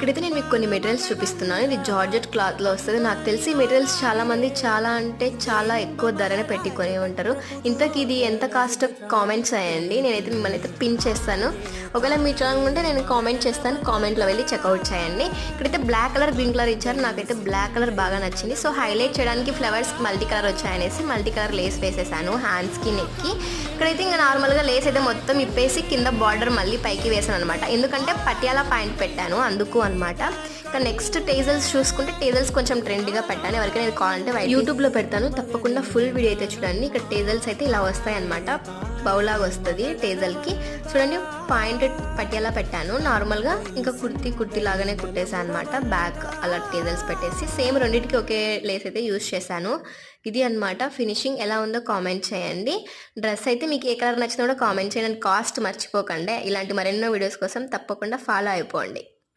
ఇక్కడైతే నేను మీకు కొన్ని మెటీరియల్స్ చూపిస్తున్నాను. ఇది జార్జెట్ క్లాత్లో వస్తుంది. నాకు తెలిసి మెటీరియల్స్ చాలామంది చాలా ఎక్కువ ధరనే పెట్టి కొని ఉంటారు. ఇంతకీ ఇది ఎంత కాస్ట్ కామెంట్స్ చేయండి. నేనైతే మిమ్మల్ని అయితే పిన్ చేస్తాను. ఒకవేళ మీరు చూడాలనుకుంటే నేను కామెంట్ చేస్తాను, కామెంట్లో వెళ్ళి చెక్అవుట్ చేయండి. ఇక్కడైతే బ్లాక్ కలర్ గ్రీన్ కలర్ ఇచ్చారు. నాకైతే బ్లాక్ కలర్ బాగా నచ్చింది. సో హైలైట్ చేయడానికి ఫ్లవర్స్ మల్టీ కలర్ వచ్చాయనేసి మల్టీ కలర్ లేస్ వేసేసాను హ్యాండ్స్కి, నెక్కి. ఇక్కడైతే ఇంకా నార్మల్గా లేస్ అయితే మొత్తం ఇప్పేసి కింద బార్డర్ మళ్ళీ పైకి వేసాను అనమాట. ఎందుకంటే పటియాలా ప్యాంట్ పెట్టాను అందుకు అనమాట. ఇంకా నెక్స్ట్ టేజల్స్ చూసుకుంటే టేజల్స్ కొంచెం ట్రెండ్గా పెట్టాను. ఎవరికైనా ఇది కావాలంటే యూట్యూబ్లో పెడతాను, తప్పకుండా ఫుల్ వీడియో అయితే చూడండి. ఇక్కడ టేజల్స్ అయితే ఇలా వస్తాయి అనమాట, బౌలాగా వస్తుంది టేజల్కి. చూడండి పాయింట్ పటియాలా పెట్టాను నార్మల్గా. ఇంకా కుర్తీ లాగానే కుట్టేసాను అనమాట. బ్యాక్ అలా టేజల్స్ పెట్టేసి సేమ్ రెండింటికి ఒకే లేస్ అయితే యూజ్ చేశాను. ఇది అనమాట ఫినిషింగ్. ఎలా ఉందో కామెంట్ చేయండి. డ్రెస్ అయితే మీకు ఏ కలర్ నచ్చినా కూడా కామెంట్ చేయండి. కాస్ట్ మర్చిపోకండి. ఇలాంటి మరెన్నో వీడియోస్ కోసం తప్పకుండా ఫాలో అయిపోండి.